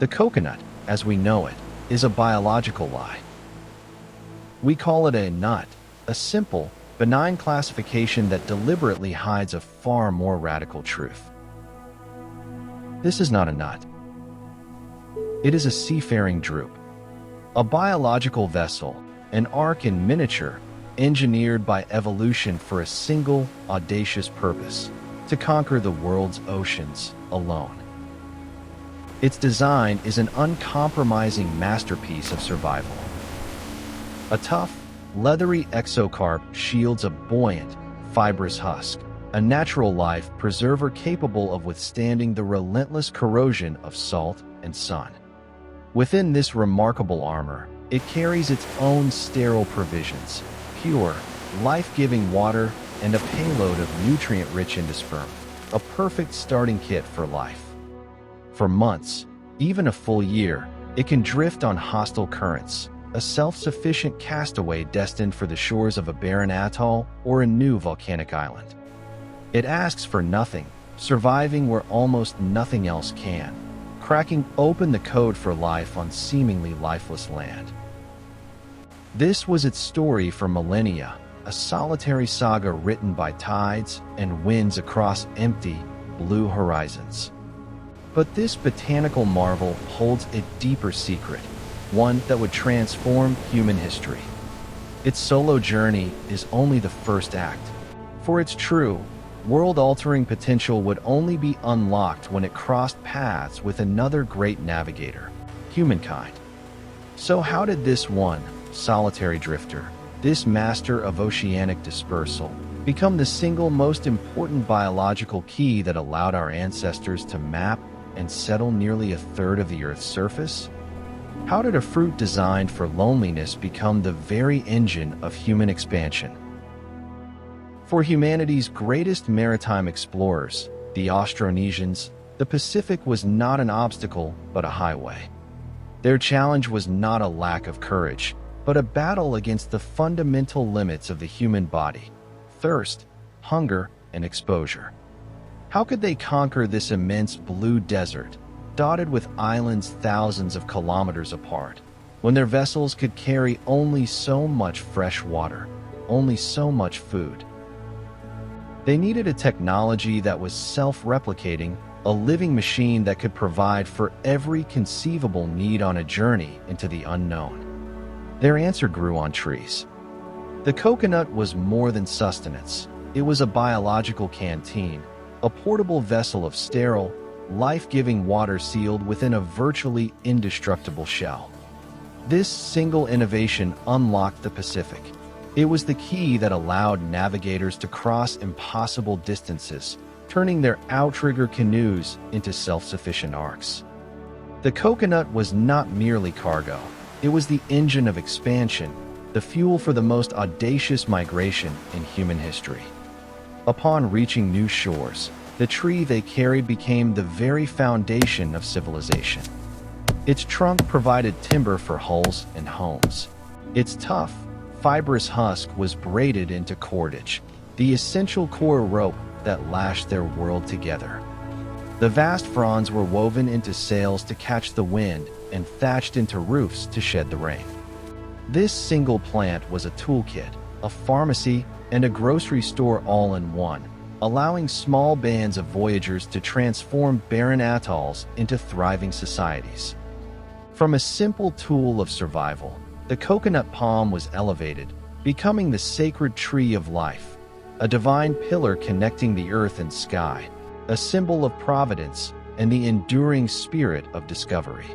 The coconut, as we know it, is a biological lie. We call it a nut, a simple, benign classification that deliberately hides a far more radical truth. This is not a nut. It is a seafaring drupe, a biological vessel, an ark in miniature, engineered by evolution for a single, audacious purpose: to conquer the world's oceans alone. Its design is an uncompromising masterpiece of survival. A tough, leathery exocarp shields a buoyant, fibrous husk, a natural life preserver capable of withstanding the relentless corrosion of salt and sun. Within this remarkable armor, it carries its own sterile provisions: pure, life-giving water and a payload of nutrient-rich endosperm, a perfect starting kit for life. For months, even a full year, it can drift on hostile currents, a self-sufficient castaway destined for the shores of a barren atoll or a new volcanic island. It asks for nothing, surviving where almost nothing else can, cracking open the code for life on seemingly lifeless land. This was its story for millennia, a solitary saga written by tides and winds across empty, blue horizons. But this botanical marvel holds a deeper secret, one that would transform human history. Its solo journey is only the first act, for its true, world-altering potential would only be unlocked when it crossed paths with another great navigator: humankind. So how did this one, solitary drifter, this master of oceanic dispersal, become the single most important biological key that allowed our ancestors to map and settle nearly a third of the Earth's surface? How did a fruit designed for loneliness become the very engine of human expansion? For humanity's greatest maritime explorers, the Austronesians, the Pacific was not an obstacle but a highway. Their challenge was not a lack of courage, but a battle against the fundamental limits of the human body: thirst, hunger, and exposure. How could they conquer this immense blue desert, dotted with islands thousands of kilometers apart, when their vessels could carry only so much fresh water, only so much food? They needed a technology that was self-replicating, a living machine that could provide for every conceivable need on a journey into the unknown. Their answer grew on trees. The coconut was more than sustenance. It was a biological canteen, a portable vessel of sterile, life-giving water sealed within a virtually indestructible shell. This single innovation unlocked the Pacific. It was the key that allowed navigators to cross impossible distances, turning their outrigger canoes into self-sufficient arcs. The coconut was not merely cargo. It was the engine of expansion, the fuel for the most audacious migration in human history. Upon reaching new shores, the tree they carried became the very foundation of civilization. Its trunk provided timber for hulls and homes. Its tough, fibrous husk was braided into cordage, the essential core rope that lashed their world together. The vast fronds were woven into sails to catch the wind and thatched into roofs to shed the rain. This single plant was a toolkit, a pharmacy, and a grocery store all in one, allowing small bands of voyagers to transform barren atolls into thriving societies. From a simple tool of survival, the coconut palm was elevated, becoming the sacred tree of life, a divine pillar connecting the earth and sky, a symbol of providence and the enduring spirit of discovery.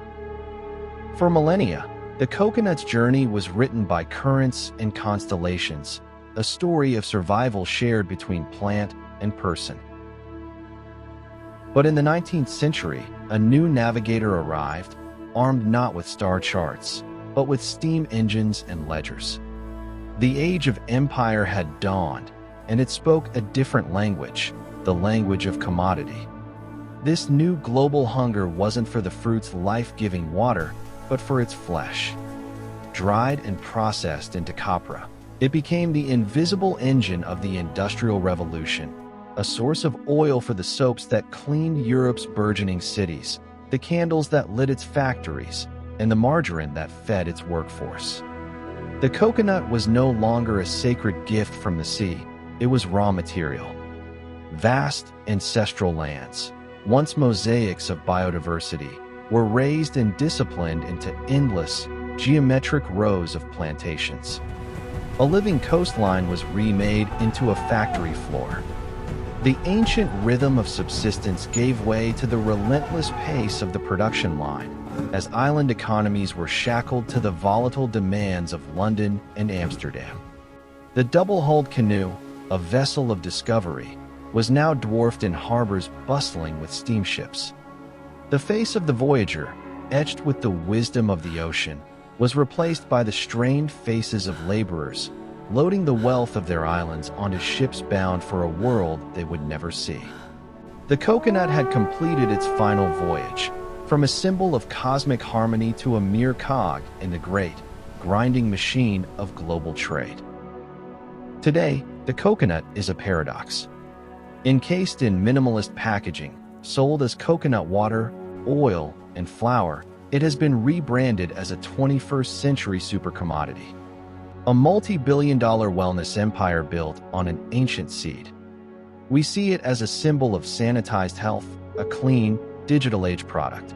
For millennia, the coconut's journey was written by currents and constellations, a story of survival shared between plant and person. But in the 19th century, a new navigator arrived, armed not with star charts, but with steam engines and ledgers. The age of empire had dawned, and it spoke a different language, the language of commodity. This new global hunger wasn't for the fruit's life-giving water, but for its flesh. Dried and processed into copra, it became the invisible engine of the Industrial Revolution, a source of oil for the soaps that cleaned Europe's burgeoning cities, the candles that lit its factories, and the margarine that fed its workforce. The coconut was no longer a sacred gift from the sea, it was raw material. Vast, ancestral lands, once mosaics of biodiversity, were raised and disciplined into endless, geometric rows of plantations. A living coastline was remade into a factory floor. The ancient rhythm of subsistence gave way to the relentless pace of the production line, as island economies were shackled to the volatile demands of London and Amsterdam. The double-hulled canoe, a vessel of discovery, was now dwarfed in harbors bustling with steamships. The face of the voyager, etched with the wisdom of the ocean, was replaced by the strained faces of laborers, loading the wealth of their islands onto ships bound for a world they would never see. The coconut had completed its final voyage, from a symbol of cosmic harmony to a mere cog in the great, grinding machine of global trade. Today, the coconut is a paradox. Encased in minimalist packaging, sold as coconut water, oil, and flour, it has been rebranded as a 21st century supercommodity. A multi-billion-dollar wellness empire built on an ancient seed. We see it as a symbol of sanitized health, a clean, digital-age product.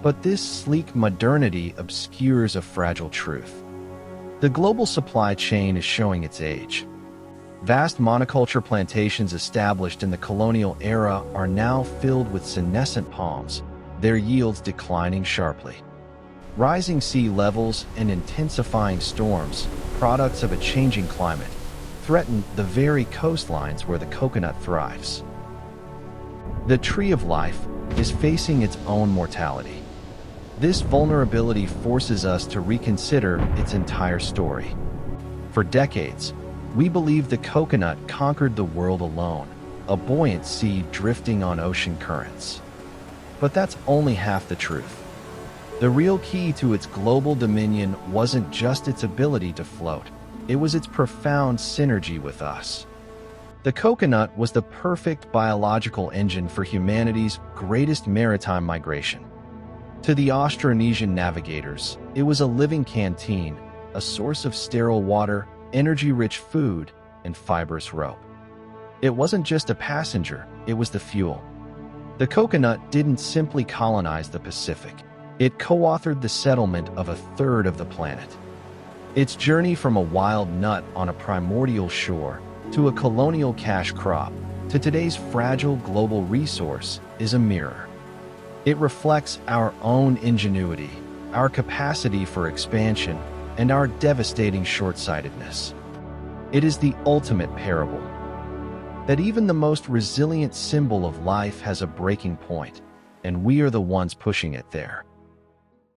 But this sleek modernity obscures a fragile truth. The global supply chain is showing its age. Vast monoculture plantations established in the colonial era are now filled with senescent palms, their yields declining sharply. Rising sea levels and intensifying storms, products of a changing climate, threaten the very coastlines where the coconut thrives. The tree of life is facing its own mortality. This vulnerability forces us to reconsider its entire story. For decades, we believed the coconut conquered the world alone, a buoyant seed drifting on ocean currents. But that's only half the truth. The real key to its global dominion wasn't just its ability to float, it was its profound synergy with us. The coconut was the perfect biological engine for humanity's greatest maritime migration. To the Austronesian navigators, it was a living canteen, a source of sterile water, energy-rich food, and fibrous rope. It wasn't just a passenger, it was the fuel. The coconut didn't simply colonize the Pacific. It co-authored the settlement of a third of the planet. Its journey from a wild nut on a primordial shore to a colonial cash crop to today's fragile global resource is a mirror. It reflects our own ingenuity, our capacity for expansion, and our devastating short-sightedness. It is the ultimate parable that even the most resilient symbol of life has a breaking point, and we are the ones pushing it there.